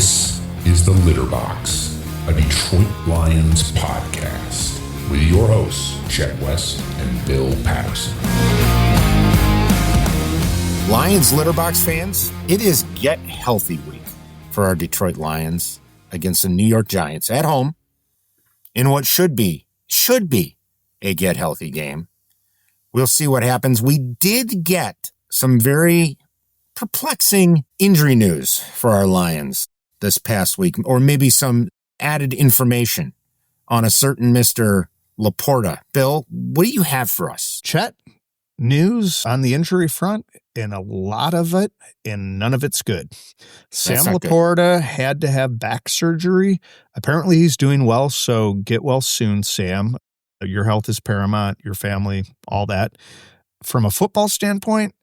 This is The Litter Box, a Detroit Lions podcast with your hosts, Chet West and Bill Patterson. Lions Litter Box fans, it is Get Healthy Week for our Detroit Lions against the New York Giants at home in what should be a Get Healthy game. We'll see what happens. We did get some very perplexing injury news for our Lions this past week, or maybe some added information on a certain Mr. Laporta. Bill, what do you have for us? Chet, news on the injury front, and a lot of it, and none of it's good. Sam Laporta had to have back surgery. Apparently he's doing well, so get well soon, Sam. Your health is paramount, your family, all that. From a football standpoint,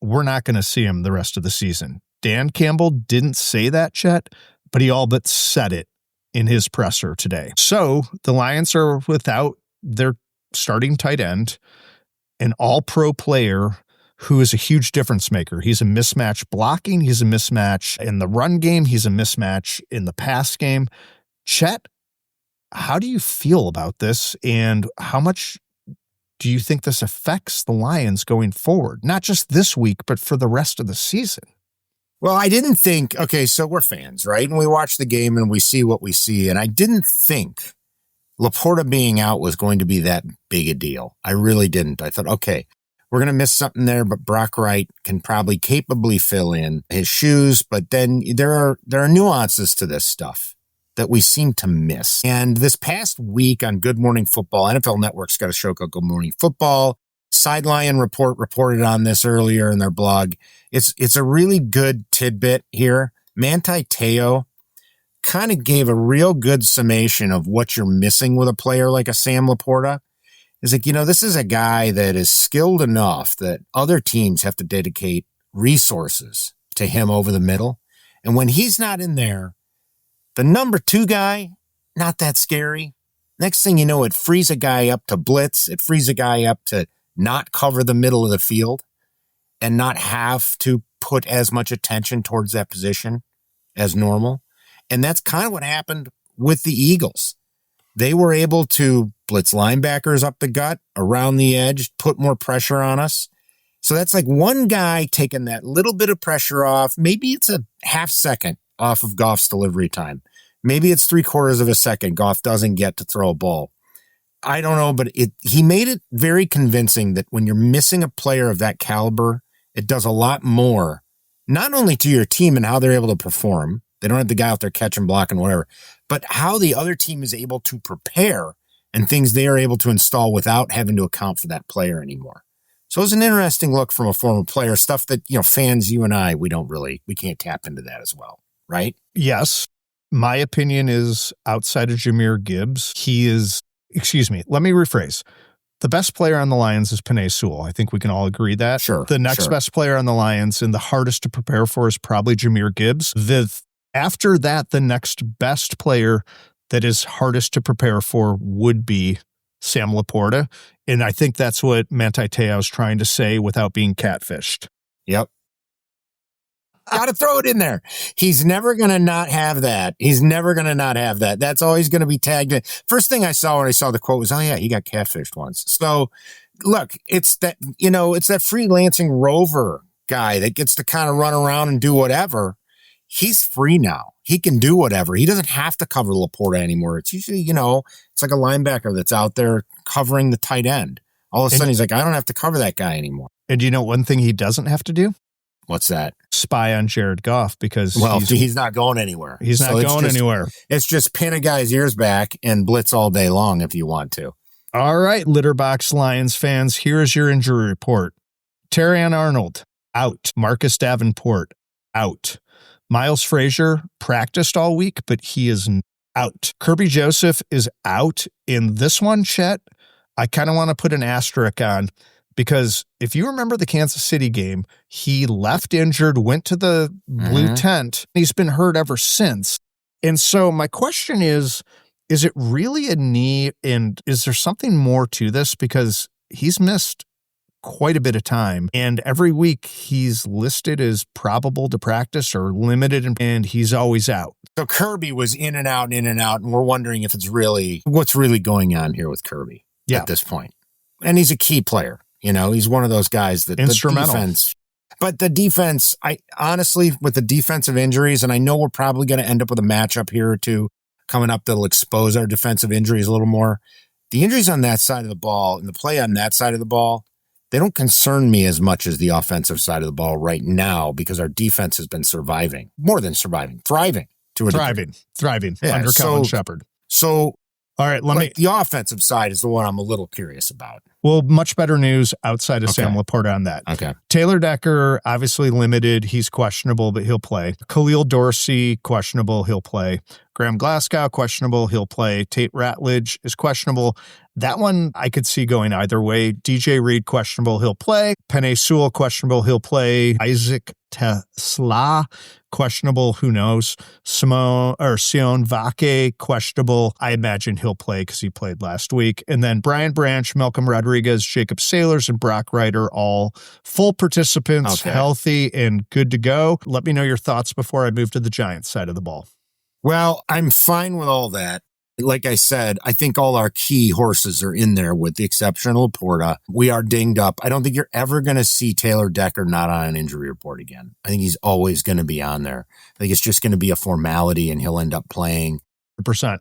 we're not going to see him the rest of the season. Dan Campbell didn't say that, Chet, but he all but said it in his presser today. So the Lions are without their starting tight end, an all-pro player who is a huge difference maker. He's a mismatch blocking. He's a mismatch in the run game. He's a mismatch in the pass game. Chet, how do you feel about this, and how much do you think this affects the Lions going forward? Not just this week, but for the rest of the season. Well, I didn't think, okay, so we're fans, right? And we watch the game and we see what we see. And I didn't think Laporta being out was going to be that big a deal. I really didn't. I thought, okay, we're going to miss something there, but Brock Wright can probably capably fill in his shoes. But then there are nuances to this stuff that we seem to miss. And this past week on Good Morning Football, NFL Network's got a show called Good Morning Football. Sideline Report reported on this earlier in their blog. It's a really good tidbit here. Manti Te'o kind of gave a real good summation of what you're missing with a player like a Sam Laporta. It's like, this is a guy that is skilled enough that other teams have to dedicate resources to him over the middle. And when he's not in there, the number 2 guy, not that scary. Next thing you know, it frees a guy up to blitz. It frees a guy up to not cover the middle of the field and not have to put as much attention towards that position as normal. And that's kind of what happened with the Eagles. They were able to blitz linebackers up the gut, around the edge, put more pressure on us. So that's like one guy taking that little bit of pressure off. Maybe it's a half second off of Goff's delivery time. Maybe it's 3/4 of a second Goff doesn't get to throw a ball. I don't know, but he made it very convincing that when you're missing a player of that caliber, it does a lot more, not only to your team and how they're able to perform. They don't have the guy out there catching, blocking, whatever, but how the other team is able to prepare and things they are able to install without having to account for that player anymore. So it was an interesting look from a former player, stuff that, fans, you and I, we can't tap into that as well, right? Yes. My opinion is outside of Jahmyr Gibbs, let me rephrase. The best player on the Lions is Penei Sewell. I think we can all agree that. Sure. The next best player on the Lions and the hardest to prepare for is probably Jahmyr Gibbs. After that, the next best player that is hardest to prepare for would be Sam Laporta. And I think that's what Manti Te'o is trying to say without being catfished. Yep. Got to throw it in there. He's never going to not have that. That's always going to be tagged in. First thing I saw when I saw the quote was, oh yeah, he got catfished once. So look, it's that freelancing rover guy that gets to kind of run around and do whatever. He's free now. He can do whatever. He doesn't have to cover Laporta anymore. It's usually, it's like a linebacker that's out there covering the tight end. All of a sudden he's like, I don't have to cover that guy anymore. And one thing he doesn't have to do? What's that? Spy on Jared Goff, because he's not going anywhere. He's not going anywhere. It's just pin a guy's ears back and blitz all day long if you want to. All right, Litterbox Lions fans, here's your injury report. Terrion Arnold, out. Marcus Davenport, out. Miles Frazier practiced all week, but he is out. Kirby Joseph is out. In this one, Chet, I kind of want to put an asterisk on, because if you remember the Kansas City game, he left injured, went to the blue tent. He's been hurt ever since. And so my question is it really a knee? And is there something more to this? Because he's missed quite a bit of time. And every week he's listed as probable to practice or limited, and he's always out. So Kirby was in and out, and we're wondering if what's really going on here with Kirby at this point. And he's a key player. He's one of those guys that instrumental. But the defense, I honestly, with the defensive injuries, and I know we're probably going to end up with a matchup here or two coming up that'll expose our defensive injuries a little more. The injuries on that side of the ball and the play on that side of the ball, they don't concern me as much as the offensive side of the ball right now because our defense has been surviving, more than surviving, thriving. Thriving under Kelvin Shepard. So, all right, the offensive side is the one I'm a little curious about. Well, much better news outside of Sam Laporta on that. Okay. Taylor Decker, obviously limited. He's questionable, but he'll play. Khalil Dorsey, questionable. He'll play. Graham Glasgow, questionable. He'll play. Tate Ratledge is questionable. That one I could see going either way. DJ Reed, questionable. He'll play. Penei Sewell, questionable. He'll play. Isaac Tesla, questionable. Who knows? Sion Vake, questionable. I imagine he'll play because he played last week. And then Brian Branch, Malcolm Rodriguez, Jacob Sailors, and Brock Ryder, all full participants, healthy and good to go. Let me know your thoughts before I move to the Giants side of the ball. Well, I'm fine with all that. Like I said, I think all our key horses are in there with the exception of Laporta. We are dinged up. I don't think you're ever going to see Taylor Decker not on an injury report again. I think he's always going to be on there. I think it's just going to be a formality and he'll end up playing. 100%.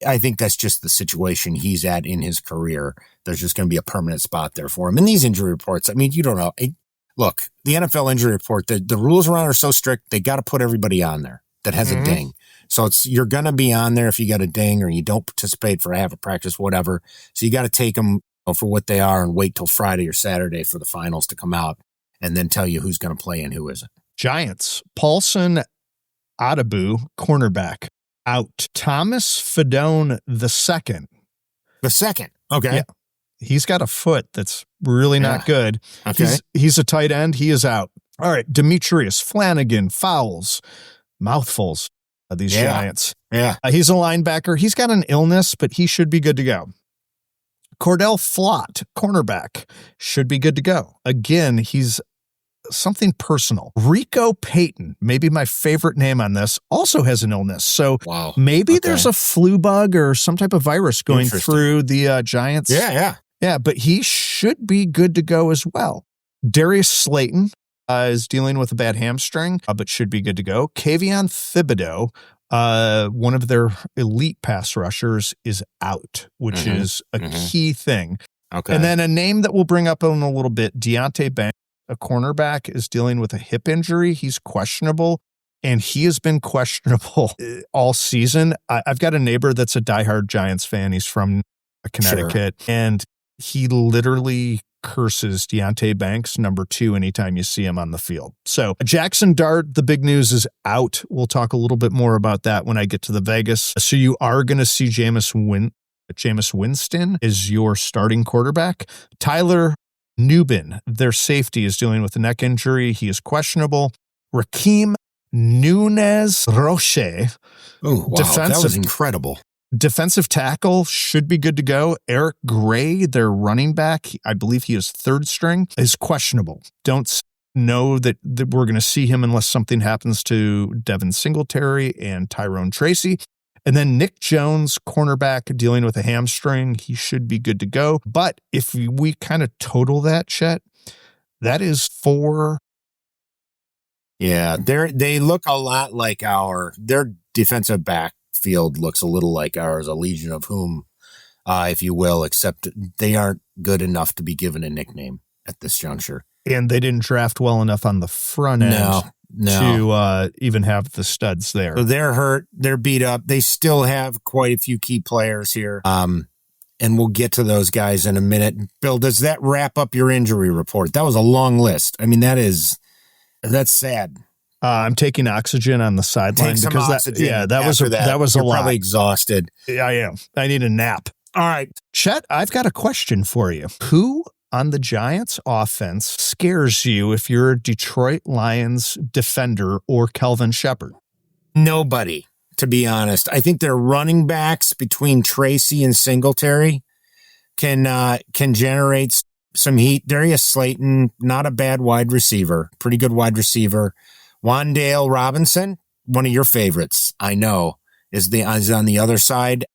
I think that's just the situation he's at in his career. There's just going to be a permanent spot there for him. And these injury reports, I mean, you don't know. Look, the NFL injury report, the rules around are so strict, they got to put everybody on there that has a ding. So you're going to be on there if you got a ding or you don't participate for half a practice, whatever. So you got to take them for what they are and wait till Friday or Saturday for the finals to come out and then tell you who's going to play and who isn't. Giants, Paulson Adebu, cornerback, out. Thomas Fidone II. The second. Okay. Yeah. He's got a foot that's really not good. Okay. He's a tight end. He is out. All right. Demetrius Flanagan, Fowles, mouthfuls. These Giants. Yeah. He's a linebacker. He's got an illness, but he should be good to go. Cordell Flott, cornerback, should be good to go. Again, he's something personal. Rico Payton, maybe my favorite name on this, also has an illness. So maybe there's a flu bug or some type of virus going through the Giants. Yeah, but he should be good to go as well. Darius Slayton is dealing with a bad hamstring, but should be good to go. Kayvon Thibodeau, one of their elite pass rushers, is out, which is a key thing. Okay. And then a name that we'll bring up in a little bit, Deontay Banks, a cornerback, is dealing with a hip injury. He's questionable, and he has been questionable all season. I've got a neighbor that's a diehard Giants fan. He's from Connecticut, and he literally curses Deontay Banks, number 2, anytime you see him on the field. So Jackson Dart, the big news, is out. We'll talk a little bit more about that when I get to the Vegas. So you are going to see Jameis Winston is your starting quarterback. Tyler Nubin, their safety, is dealing with a neck injury. He is questionable. Raheem Nunez Roche. Oh, wow. That was incredible. Defensive tackle should be good to go. Eric Gray, their running back, I believe he is third string, is questionable. Don't know that we're going to see him unless something happens to Devin Singletary and Tyrone Tracy. And then Nick Jones, cornerback, dealing with a hamstring. He should be good to go. But if we kind of total that, Chet, that is 4. Yeah, they look a lot like their defensive backfield looks a little like ours, a legion of whom, if you will, except they aren't good enough to be given a nickname at this juncture. And they didn't draft well enough on the front end. To even have the studs there. So they're hurt. They're beat up. They still have quite a few key players here. And we'll get to those guys in a minute. Bill, does that wrap up your injury report? That was a long list. I mean, that's sad. I'm taking oxygen on the sideline because that was a lot. Probably exhausted. Yeah, I am. I need a nap. All right. Chet, I've got a question for you. Who on the Giants offense scares you if you're a Detroit Lions defender or Kelvin Shepard? Nobody, to be honest. I think their running backs between Tracy and Singletary can generate some heat. Darius Slayton, not a bad wide receiver, pretty good wide receiver. Wan'Dale Robinson, one of your favorites, I know, is on the other side.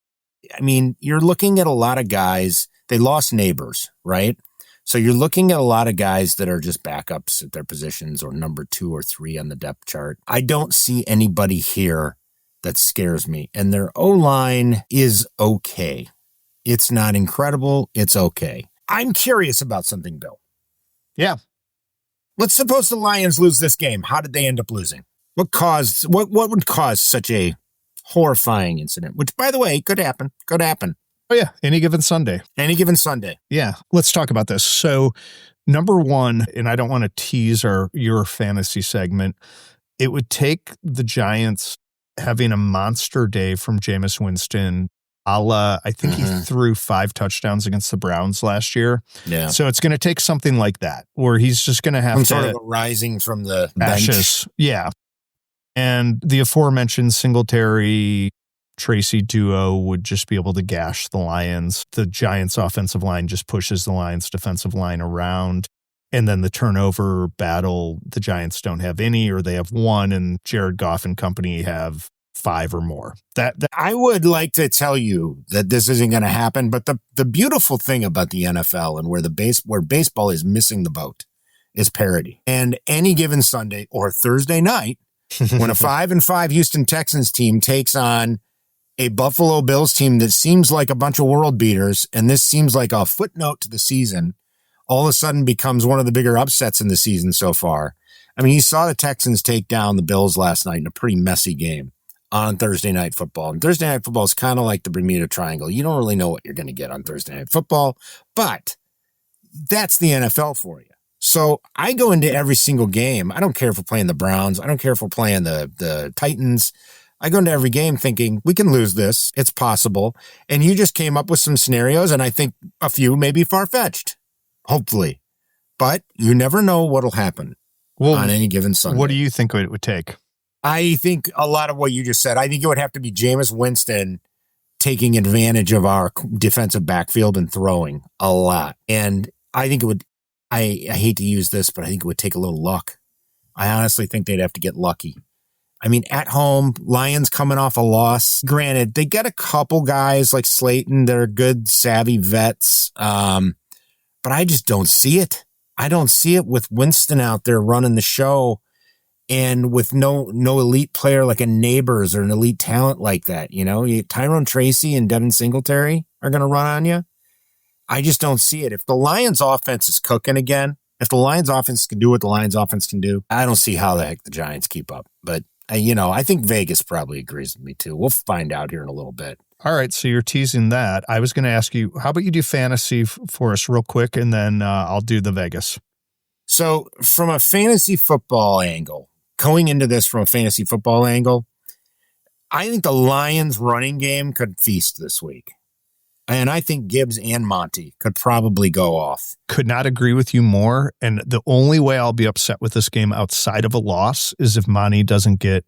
I mean, you're looking at a lot of guys. They lost Neighbors, right? So you're looking at a lot of guys that are just backups at their positions or number 2 or 3 on the depth chart. I don't see anybody here that scares me. And their O-line is okay. It's not incredible. It's okay. I'm curious about something, Bill. Yeah. Let's suppose the Lions lose this game. How did they end up losing? What would cause such a horrifying incident? Which, by the way, could happen. Could happen. Oh, yeah. Any given Sunday. Any given Sunday. Yeah. Let's talk about this. So, number one, and I don't want to tease your fantasy segment, it would take the Giants having a monster day from Jameis Winston, I think he threw 5 touchdowns against the Browns last year. Yeah. So it's going to take something like that where he's just going to have sort of rising from the bench. Ashes. Yeah. And the aforementioned Singletary Tracy duo would just be able to gash the Lions. The Giants offensive line just pushes the Lions defensive line around. And then the turnover battle, the Giants don't have any, or they have 1, and Jared Goff and company have 5 or more. That I would like to tell you that this isn't going to happen, but the beautiful thing about the NFL and where baseball is missing the boat is parity. And any given Sunday or Thursday night, when a 5-5 Houston Texans team takes on a Buffalo Bills team that seems like a bunch of world beaters, and this seems like a footnote to the season, all of a sudden becomes one of the bigger upsets in the season so far. I mean, you saw the Texans take down the Bills last night in a pretty messy game on Thursday Night Football. And Thursday Night Football is kind of like the Bermuda Triangle. You don't really know what you're going to get on Thursday Night Football, but that's the NFL for you. So I go into every single game. I don't care if we're playing the Browns. I don't care if we're playing the Titans. I go into every game thinking we can lose this. It's possible. And you just came up with some scenarios, and I think a few may be far-fetched, hopefully. But you never know what'll happen on any given Sunday. What do you think it would take? I think a lot of what you just said. I think it would have to be Jameis Winston taking advantage of our defensive backfield and throwing a lot. And I think it would, I hate to use this, but I think it would take a little luck. I honestly think they'd have to get lucky. I mean, at home, Lions coming off a loss. Granted, they get a couple guys like Slayton. They're good, savvy vets. But I just don't see it. I don't see it with Winston out there running the show and with no elite player like a Neighbors or an elite talent like that. You know, Tyrone Tracy and Devin Singletary are going to run on you. I just don't see it. If the Lions offense is cooking again, if the Lions offense can do what the Lions offense can do, I don't see how the heck the Giants keep up. But, I think Vegas probably agrees with me too. We'll find out here in a little bit. All right, so you're teasing that. I was going to ask you, how about you do fantasy for us real quick, and then I'll do the Vegas. So from a fantasy football angle, going into this from a fantasy football angle, I think the Lions running game could feast this week. And I think Gibbs and Monty could probably go off. Could not agree with you more. And the only way I'll be upset with this game outside of a loss is if Monty doesn't get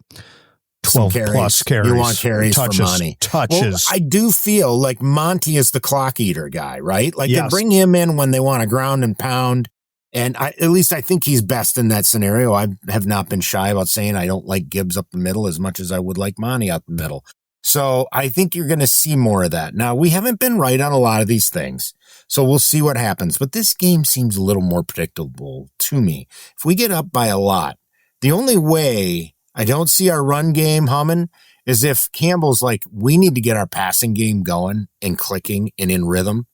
12 plus carries. You want carries for Monty. Touches. Well, I do feel like Monty is the clock eater guy, right? Like they bring him in when they want to ground and pound. And at least I think he's best in that scenario. I have not been shy about saying I don't like Gibbs up the middle as much as I would like Monty up the middle. So I think you're going to see more of that. Now, we haven't been right on a lot of these things, so we'll see what happens. But this game seems a little more predictable to me. If we get up by a lot, the only way I don't see our run game humming is if Campbell's like, we need to get our passing game going and clicking and in rhythm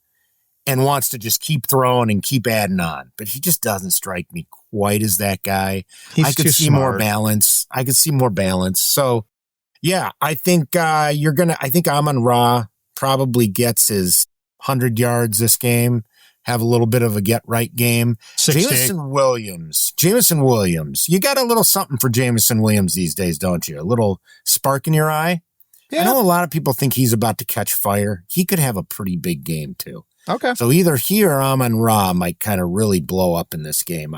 and wants to just keep throwing and keep adding on. But he just doesn't strike me quite as that guy. I could see more balance. So, yeah, I think I think Amon-Ra probably gets his 100 yards this game, have a little bit of a get-right game. Jameson Williams. You got a little something for Jameson Williams these days, don't you? A little spark in your eye? Yeah. I know a lot of people think he's about to catch fire. He could have a pretty big game, too. Okay. So either he or Amon-Ra might kind of really blow up in this game.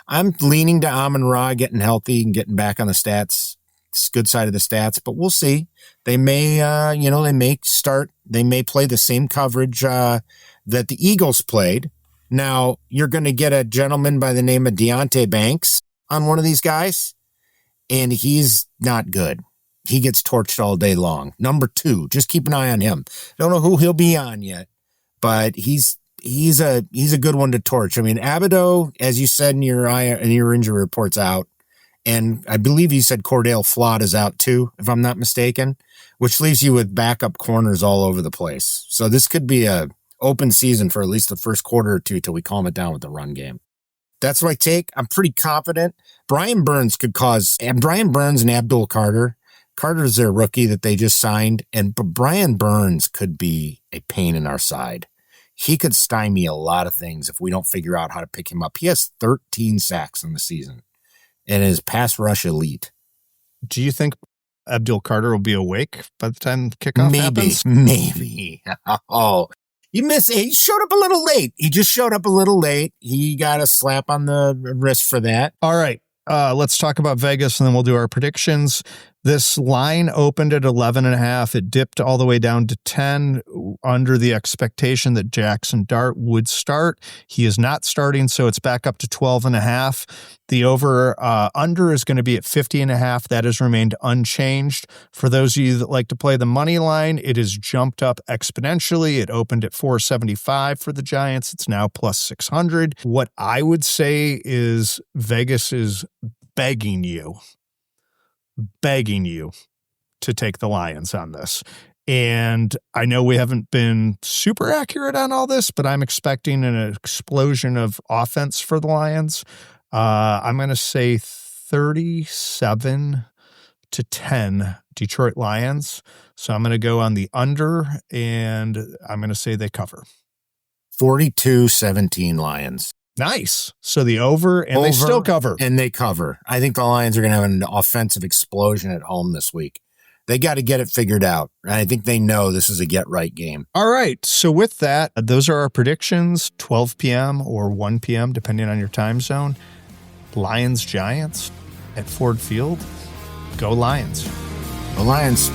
I'm leaning to Amon-Ra getting healthy and getting back on the stats. It's good side of the stats, but we'll see. They may, they may play the same coverage that the Eagles played Now, you're going to get a gentleman by the name of Deonte Banks on one of these guys, and he's not good. He gets torched all day long. Number 2, just keep an eye on him. Don't know who he'll be on yet, but he's a good one to torch. I mean, Abido, as you said in your injury report's out, and I believe you said Cordell Flott is out too, if I'm not mistaken, which leaves you with backup corners all over the place. So this could be a open season for at least the first quarter or two till we calm it down with the run game. That's my take. I'm pretty confident. Brian Burns and Abdul Carter. Carter's their rookie that they just signed, but Brian Burns could be a pain in our side. He could stymie a lot of things if we don't figure out how to pick him up. He has 13 sacks in the season and is pass rush elite. Do you think Abdul Carter will be awake by the time kickoff happens? Maybe. Oh, you miss it. He showed up a little late. He just showed up a little late. He got a slap on the wrist for that. All right. Let's talk about Vegas, and then we'll do our predictions. This line opened at 11.5. It dipped all the way down to 10 under the expectation that Jackson Dart would start. He is not starting, so it's back up to 12.5. The under is going to be at 50.5. That has remained unchanged. For those of you that like to play the money line, it has jumped up exponentially. It opened at 475 for the Giants. It's now plus 600. What I would say is Vegas is begging you to take the Lions on this. And I know we haven't been super accurate on all this, but I'm expecting an explosion of offense for the Lions. I'm going to say 37-10 Detroit Lions. So I'm going to go on the under, and I'm going to say they cover. 42-17 Lions. Nice. So the over, they still cover. And they cover. I think the Lions are going to have an offensive explosion at home this week. They got to get it figured out. And I think they know this is a get-right game. All right. So with that, those are our predictions, 12 p.m. or 1 p.m., depending on your time zone. Lions-Giants at Ford Field. Go Lions. Go Lions.